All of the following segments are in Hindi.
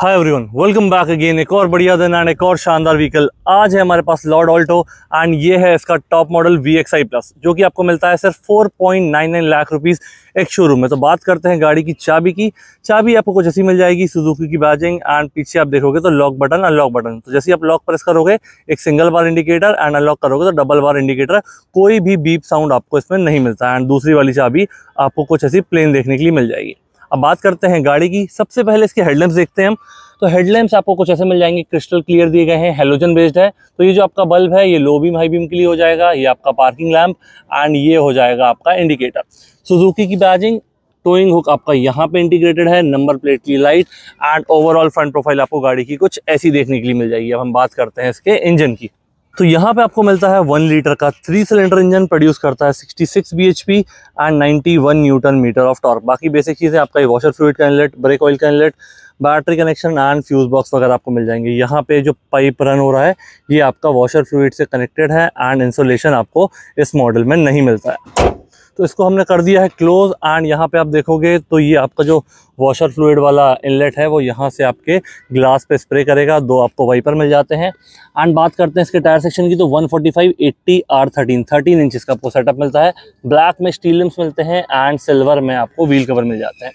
Hi everyone, welcome back again. एक और बढ़िया दिन एंड एक और शानदार व्हीकल आज है हमारे पास लॉर्ड ऑल्टो एंड ये है इसका टॉप मॉडल VXI प्लस, जो कि आपको मिलता है सिर्फ 4.99 लाख रुपीस एक शोरूम में। तो बात करते हैं गाड़ी की चाबी की। चाबी आपको कुछ ऐसी मिल जाएगी, सुजुकी की बैजिंग एंड पीछे आप देखोगे तो लॉक बटन, अनलॉक बटन। तो जैसे आप लॉक प्रेस करोगे एक single bar indicator and unlock करोगे तो डबल बार इंडिकेटर। कोई भी बीप साउंड आपको इसमें नहीं मिलता एंड दूसरी वाली चाबी आपको कुछ ऐसी प्लेन देखने के लिए मिल जाएगी। अब बात करते हैं गाड़ी की। सबसे पहले इसके हेडलैम्प्स देखते हैं हम। तो हेडलैम्प्स आपको कुछ ऐसे मिल जाएंगे, क्रिस्टल क्लियर दिए गए हैं, हेलोजन बेस्ड है। तो ये जो आपका बल्ब है ये लो बीम हाई बीम के लिए हो जाएगा, ये आपका पार्किंग लैंप एंड ये हो जाएगा आपका इंडिकेटर। सुजुकी की बैजिंग, टोइंग हुक आपका यहाँ पे इंटीग्रेटेड है, नंबर प्लेट की light and overall front profile आपको गाड़ी की कुछ ऐसी देखने के लिए मिल जाएगी। अब हम बात करते हैं इसके इंजन की। तो यहाँ पे आपको मिलता है 1 लीटर का 3 सिलेंडर इंजन, प्रोड्यूस करता है 66 bhp and 91 newton metre of torque. बाकी बेसिक चीज़ें आपका ये वॉशर फ्लूइड का इनलेट, ब्रेक ऑयल का inlet, battery connection and fuse box वगैरह आपको मिल जाएंगे। यहाँ पे जो पाइप रन हो रहा है ये आपका वॉशर फ्लूइड से कनेक्टेड है एंड इंसुलेशन आपको इस मॉडल में नहीं मिलता है। तो इसको हमने कर दिया है क्लोज एंड यहाँ पे आप देखोगे तो ये आपका जो वॉशर फ्लूइड वाला इनलेट है वो यहाँ से आपके ग्लास पे स्प्रे करेगा। 2 आपको वाइपर मिल जाते हैं। एंड बात करते हैं इसके टायर सेक्शन की। तो 145/80 R13 इंचेस का आपको सेटअप मिलता है। ब्लैक में स्टील रिम्स मिलते हैं एंड सिल्वर में आपको व्हील कवर मिल जाते हैं।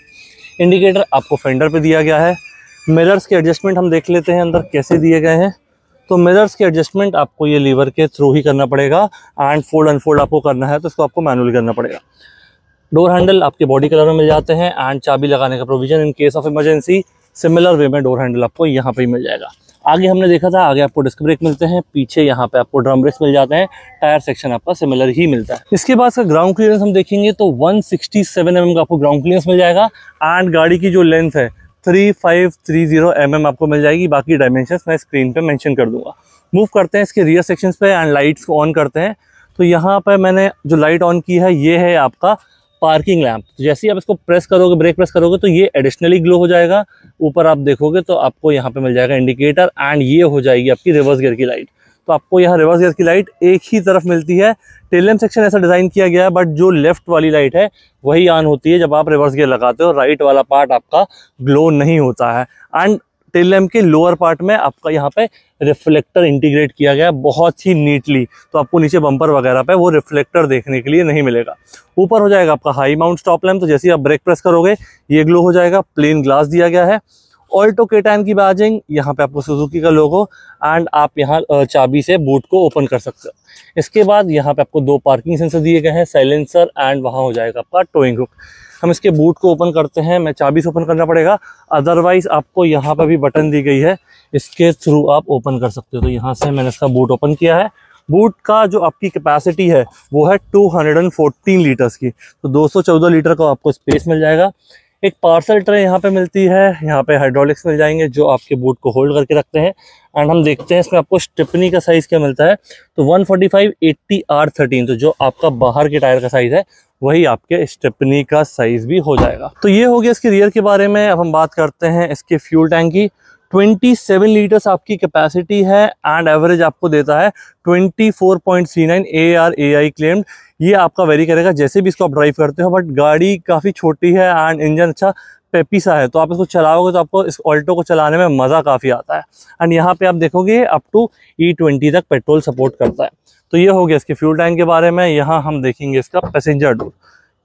इंडिकेटर आपको फेंडर पे दिया गया है। मिरर्स के एडजस्टमेंट हम देख लेते हैं अंदर कैसे दिए गए हैं। तो मिरर्स के एडजस्टमेंट आपको ये लीवर के थ्रू ही करना पड़ेगा एंड फोल्ड अनफोल्ड आपको करना है तो इसको आपको मैनुअली करना पड़ेगा। डोर हैंडल आपके बॉडी कलर में मिल जाते हैं एंड चाबी लगाने का provision in case of emergency similar way में डोर हैंडल आपको यहाँ पे ही मिल जाएगा। आगे हमने देखा था, आगे आपको डिस्क ब्रेक मिलते हैं, पीछे यहाँ पे आपको ड्रम ब्रेक्स मिल जाते हैं। टायर सेक्शन आपका सिमिलर ही मिलता है। इसके बाद का ग्राउंड क्लियरेंस हम देखेंगे तो 167 mm का आपको ग्राउंड क्लियरेंस मिल जाएगा एंड गाड़ी की जो लेंथ है 3530 mm आपको मिल जाएगी। बाकी डायमेंशंस मैं स्क्रीन पे मेंशन कर दूंगा। मूव करते हैं इसके रियर सेक्शंस पे एंड लाइट्स को ऑन करते हैं। तो यहाँ पर मैंने जो लाइट ऑन की है ये है आपका पार्किंग लैंप। तो जैसे ही आप इसको प्रेस करोगे, ब्रेक प्रेस करोगे तो ये एडिशनली ग्लो हो जाएगा। ऊपर आप देखोगे तो आपको यहाँ पे मिल जाएगा इंडिकेटर एंड ये हो जाएगी आपकी रिवर्स गियर की लाइट। तो आपको यहाँ रिवर्स गियर की लाइट एक ही तरफ मिलती है। टेल लैंप सेक्शन ऐसा डिज़ाइन किया गया है बट जो लेफ्ट वाली लाइट है वही ऑन होती है जब आप रिवर्स गियर लगाते हो। राइट वाला पार्ट आपका ग्लो नहीं होता है। एंड टेल लैंप के लोअर पार्ट में आपका यहाँ पे रिफ्लेक्टर इंटीग्रेट किया गया है बहुत ही नीटली। तो आपको नीचे बम्पर वगैरह पे वो रिफ्लेक्टर देखने के लिए नहीं मिलेगा। ऊपर हो जाएगा आपका हाई माउंट स्टॉप लैंप। तो जैसे ही आप ब्रेक प्रेस करोगे ये ग्लो हो जाएगा। प्लेन ग्लास दिया गया है। ऑल्टो K10 की बैजिंग, यहाँ पे आपको सुजुकी का लोगो एंड आप यहाँ चाबी से बूट को ओपन कर सकते हो। इसके बाद यहाँ पे आपको 2 पार्किंग सेंसर दिए गए हैं, साइलेंसर एंड वहाँ हो जाएगा आपका टोइंग हुक। हम इसके बूट को ओपन करते हैं, मैं चाबी से ओपन करना पड़ेगा, अदरवाइज आपको यहाँ पर भी बटन दी गई है, इसके थ्रू आप ओपन कर सकते हो। तो यहाँ से मैंने इसका बूट ओपन किया है। बूट का जो आपकी कैपेसिटी है वो है 214 लीटर्स की। तो 214 लीटर का आपको स्पेस मिल जाएगा। एक पार्सल ट्रे यहाँ पे मिलती है, यहाँ पे हाइड्रोलिक्स मिल जाएंगे जो आपके बूट को होल्ड करके रखते हैं। एंड हम देखते हैं इसमें आपको स्टेपनी का साइज़ क्या मिलता है। तो 145/80 R13, तो जो आपका बाहर के टायर का साइज़ है वही आपके स्टेपनी का साइज़ भी हो जाएगा। तो ये हो गया इसके रियर के बारे में। अब हम बात करते हैं इसके फ्यूल टैंक की। 27 लीटर्स आपकी कैपेसिटी है एंड एवरेज आपको देता है 24.39 ARAI क्लेम्ड। ये आपका वेरी करेगा जैसे भी इसको आप ड्राइव करते हो, बट गाड़ी काफ़ी छोटी है एंड इंजन अच्छा पेपी सा है। तो आप इसको चलाओगे तो आपको इस ऑल्टो को चलाने में मज़ा काफ़ी आता है। एंड यहाँ पे आप देखोगे अप टू E20 तक पेट्रोल सपोर्ट करता है। तो ये हो गया इसके फ्यूल टैंक के बारे में। यहाँ हम देखेंगे इसका पैसेंजर डोर।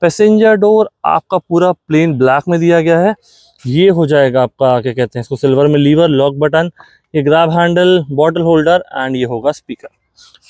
पैसेंजर डोर आपका पूरा प्लेन ब्लैक में दिया गया है। ये हो जाएगा आपका क्या कहते हैं इसको, सिल्वर में लीवर, लॉक बटन, ये grab handle, bottle holder and ये होगा स्पीकर।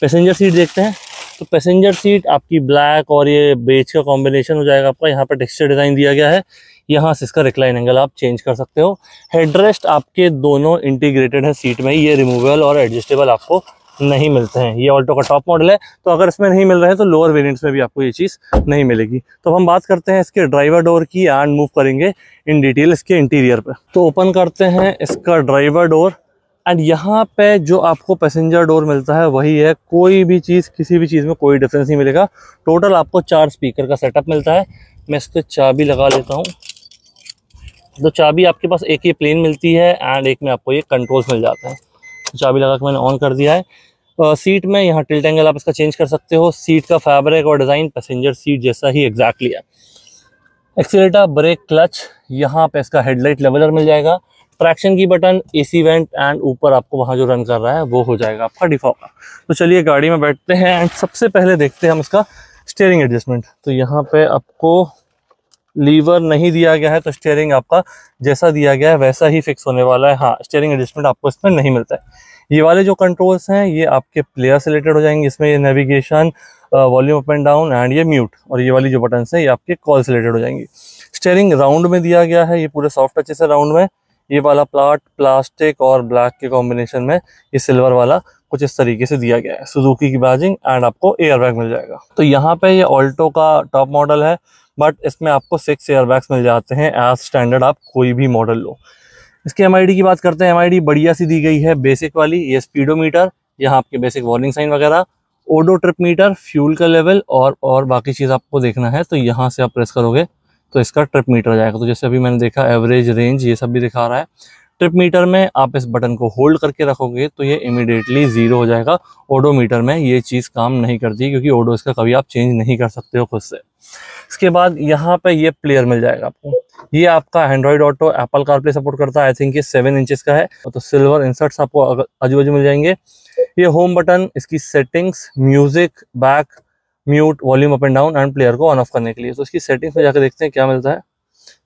पैसेंजर सीट देखते हैं। तो पैसेंजर सीट आपकी ब्लैक और ये बेज का कॉम्बिनेशन हो जाएगा आपका। यहाँ पर टेक्सचर डिज़ाइन दिया गया है। यहाँ से इसका रिक्लाइन एंगल आप चेंज कर सकते हो। हेडरेस्ट आपके दोनों इंटीग्रेटेड है सीट में ही, ये रिमूवेबल और एडजस्टेबल आपको नहीं मिलते हैं। ये ऑल्टो का टॉप मॉडल है तो अगर इसमें नहीं मिल रहे हैं तो लोअर वेरिएंट्स में भी आपको ये चीज़ नहीं मिलेगी। तो हम बात करते हैं इसके ड्राइवर डोर की एंड मूव करेंगे इन डिटेल इसके इंटीरियर पे। तो ओपन करते हैं इसका ड्राइवर डोर एंड यहाँ पे जो आपको पैसेंजर डोर मिलता है वही है। कोई भी चीज़, किसी भी चीज़ में कोई डिफरेंस नहीं मिलेगा। टोटल आपको 4 स्पीकर का सेटअप मिलता है। मैं इस पर चाबी लगा लेता हूँ। तो चाबी आपके पास एक ये प्लेन मिलती है एंड एक में आपको ये कंट्रोल्स मिल जाता है। चाबी लगा के मैंने ऑन कर दिया है। सीट में यहाँ टिल्ट एंगल आप इसका चेंज कर सकते हो। सीट का फैब्रिक और डिज़ाइन पैसेंजर सीट जैसा ही एग्जैक्टली है। एक्सीलेटर, ब्रेक, क्लच, यहाँ पे इसका हेडलाइट लेवलर मिल जाएगा। ट्रैक्शन की बटन, एसी वेंट एंड ऊपर आपको वहाँ जो रन कर रहा है वो हो जाएगा आपका डिफॉल्ट। तो चलिए गाड़ी में बैठते हैं एंड सबसे पहले देखते हैं हम इसका स्टीयरिंग एडजस्टमेंट। तो यहाँ पे आपको लीवर नहीं दिया गया है, तो स्टीयरिंग आपका जैसा दिया गया है वैसा ही फिक्स होने वाला है। हाँ, स्टीयरिंग एडजस्टमेंट आपको इसमें नहीं मिलता है। ये वाले जो कंट्रोल्स हैं ये आपके प्लेयर से रिलेटेड हो जाएंगे। इसमें ये navigation, volume up and down and ये म्यूट, और ये वाली जो बटन्स हैं ये आपके कॉल से रिलेटेड हो जाएंगी। स्टीयरिंग राउंड में दिया गया है, ये पूरे सॉफ्ट टच से राउंड में। ये वाला प्लाट प्लास्टिक और ब्लैक के कॉम्बिनेशन में, ये सिल्वर वाला कुछ इस तरीके से दिया गया है। सुजुकी की बैजिंग एंड आपको एयर बैग मिल जाएगा। तो यहाँ पे ये ऑल्टो का टॉप मॉडल है, बट इसमें आपको 6 एयर बैग्स मिल जाते हैं एज स्टैंडर्ड, आप कोई भी मॉडल लो। इसके MID की बात करते हैं। MID बढ़िया सी दी गई है, बेसिक वाली। ये स्पीडोमीटर, यहाँ आपके बेसिक वार्निंग साइन वगैरह, ओडो ट्रिप मीटर, फ्यूल का लेवल और बाकी चीज़ आपको देखना है तो यहाँ से आप प्रेस करोगे तो इसका ट्रिप मीटर आ जाएगा। तो जैसे अभी मैंने देखा एवरेज, रेंज, ये सब भी दिखा रहा है। ट्रिप मीटर में आप इस बटन को होल्ड करके रखोगे तो ये इमीडिएटली 0 हो जाएगा। ओडोमीटर में ये चीज़ काम नहीं करती, क्योंकि ओडो इसका कभी आप चेंज नहीं कर सकते हो खुद से। इसके बाद यहाँ पे ये प्लेयर मिल जाएगा आपको। ये आपका Android auto, Apple CarPlay support करता है। आई थिंक ये 7 इंचेस का है। तो सिल्वर इंसर्ट्स आपको आजू बाजू मिल जाएंगे। ये होम बटन, इसकी settings, music, back, mute, volume up and down and player को ऑन ऑफ करने के लिए। तो इसकी सेटिंग्स में जाकर देखते हैं क्या मिलता है।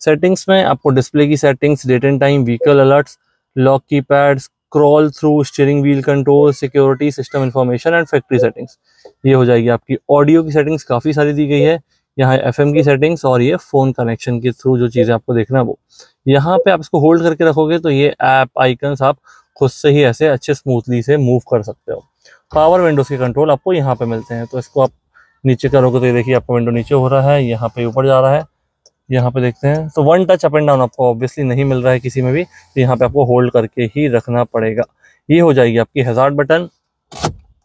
सेटिंग्स में आपको डिस्प्ले की settings, date and time, vehicle alerts, lock keypad, scroll through, steering wheel control, security, system information and factory settings, ये हो जाएगी आपकी। ऑडियो की सेटिंग्स काफ़ी सारी दी गई है। यहाँ FM की सेटिंग्स और ये फ़ोन कनेक्शन के थ्रू जो चीज़ें आपको देखना है वो। यहाँ पे आप इसको होल्ड करके रखोगे तो ये ऐप आइकन्स आप खुद से ही ऐसे अच्छे स्मूथली से मूव कर सकते हो। पावर विंडोज़ के कंट्रोल आपको यहाँ पे मिलते हैं। तो इसको आप नीचे करोगे तो ये देखिए आपका विंडो नीचे हो रहा है, यहाँ पे ऊपर जा रहा है। यहाँ पे देखते हैं तो 1 टच अप एंड डाउन आपको ऑब्वियसली नहीं मिल रहा है किसी में भी, तो यहाँ पे आपको होल्ड करके ही रखना पड़ेगा। ये हो जाएगी आपकी हैजार्ड बटन।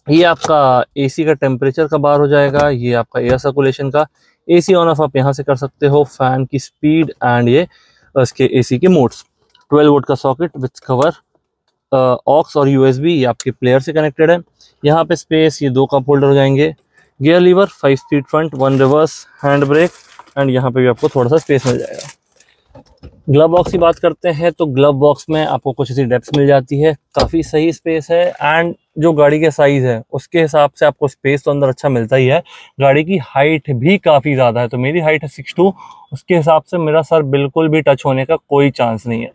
ये आपका AC का टेम्परेचर का बार हो जाएगा। ये आपका एयर सर्कुलेशन का AC ऑन ऑफ आप यहाँ से कर सकते हो। फैन की स्पीड एंड ये इसके AC के मोड्स। 12 वोल्ट का सॉकेट विथ कवर, ऑक्स और USB, ये आपके प्लेयर से कनेक्टेड है। यहाँ पे स्पेस, ये 2 कप होल्डर हो जाएंगे। Gear lever, 5 speed front, 1 reverse, hand brake and यहाँ पे भी आपको थोड़ा सा स्पेस मिल जाएगा। ग्लव बॉक्स की बात करते हैं तो ग्लव बॉक्स में आपको कुछ ऐसी डेप्थ मिल जाती है, काफ़ी सही स्पेस है। एंड जो गाड़ी के साइज़ है उसके हिसाब से आपको स्पेस तो अंदर अच्छा मिलता ही है। गाड़ी की हाइट भी काफ़ी ज़्यादा है, तो मेरी हाइट है 6'2", उसके हिसाब से मेरा सर बिल्कुल भी टच होने का कोई चांस नहीं है।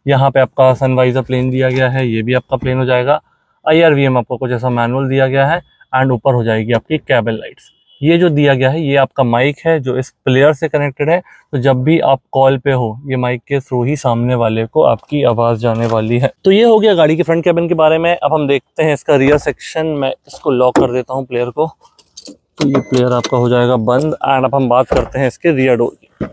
यहाँ पे आपका सनवाइजर प्लेन दिया गया है, ये भी आपका प्लेन हो जाएगा। IRVM आपको कुछ ऐसा मैनुअल दिया गया है एंड ऊपर हो जाएगी आपकी कैबिन लाइट्स। ये जो दिया गया है ये आपका माइक है जो इस प्लेयर से कनेक्टेड है, तो जब भी आप कॉल पे हो ये माइक के थ्रू ही सामने वाले को आपकी आवाज़ जाने वाली है। तो ये हो गया गाड़ी के फ्रंट कैबिन के बारे में। अब हम देखते हैं इसका रियर सेक्शन। मैं इसको लॉक कर देता हूँ प्लेयर को, तो ये प्लेयर आपका हो जाएगा बंद। एंड अब हम बात करते हैं इसके रियर डोर की।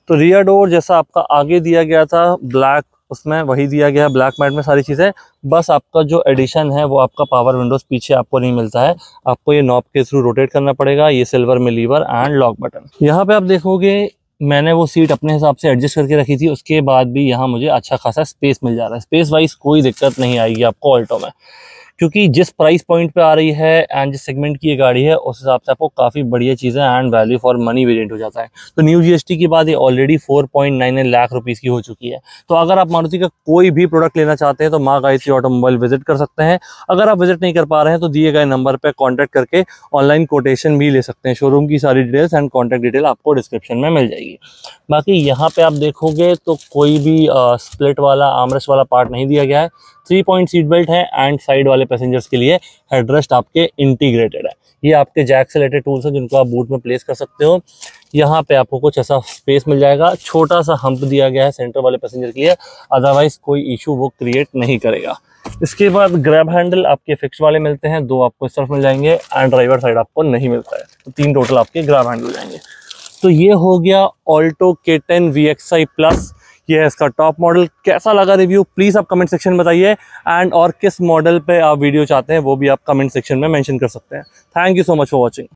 तो रियर डोर जैसा आपका आगे दिया गया था ब्लैक, उसमें वही दिया गया है ब्लैक मैट में सारी चीज़ें। बस आपका जो एडिशन है वो आपका पावर विंडोज़ पीछे आपको नहीं मिलता है, आपको ये नॉब के थ्रू रोटेट करना पड़ेगा। ये सिल्वर में लीवर एंड लॉक बटन। यहाँ पे आप देखोगे मैंने वो सीट अपने हिसाब से एडजस्ट करके रखी थी, उसके बाद भी यहाँ मुझे अच्छा खासा स्पेस मिल जा रहा है। स्पेस वाइज कोई दिक्कत नहीं आएगी आपको ऑल्टो में, क्योंकि जिस प्राइस पॉइंट पे आ रही है एंड जिस सेगमेंट की ये गाड़ी है उस हिसाब से आपको काफ़ी बढ़िया चीज़ें and value for money variant हो जाता है। तो न्यू GST के बाद ये ऑलरेडी 4.99 लाख रुपीस की हो चुकी है। तो अगर आप मारुति का कोई भी प्रोडक्ट लेना चाहते हैं तो माँ गायत्री ऑटोमोबाइल विजिट कर सकते हैं। अगर आप विजिट नहीं कर पा रहे हैं तो दिए गए नंबर पर कॉन्टैक्ट करके ऑनलाइन कोटेशन भी ले सकते हैं। शोरूम की सारी डिटेल्स एंड कॉन्टैक्ट डिटेल आपको डिस्क्रिप्शन में मिल जाएगी। बाकी यहाँ पे आप देखोगे तो कोई भी स्प्लिट वाला आर्मरेस्ट वाला पार्ट नहीं दिया गया है। 3 पॉइंट सीट बेल्ट है एंड साइड वाले पैसेंजर्स के लिए हेडरेस्ट आपके इंटीग्रेटेड है। ये आपके जैक से रिलेटेड टूल्स हैं जिनको आप बूट में प्लेस कर सकते हो। यहाँ पे आपको कुछ ऐसा स्पेस मिल जाएगा, छोटा सा हम्प दिया गया है सेंटर वाले पैसेंजर के लिए, अदरवाइज कोई इशू वो क्रिएट नहीं करेगा। इसके बाद ग्रैब हैंडल आपके फिक्स वाले मिलते हैं, 2 आपको इस तरफ मिल जाएंगे एंड ड्राइवर साइड आपको नहीं मिलता है, तो 3 टोटल आपके ग्रैब हैंडल हो जाएंगे। तो ये हो गया ऑल्टो K10 VXI प्लस। ये है इसका टॉप मॉडल। कैसा लगा रिव्यू प्लीज़ आप कमेंट सेक्शन में बताइए, एंड और किस मॉडल पे आप वीडियो चाहते हैं वो भी आप कमेंट सेक्शन में मेंशन कर सकते हैं। Thank you so much for watching.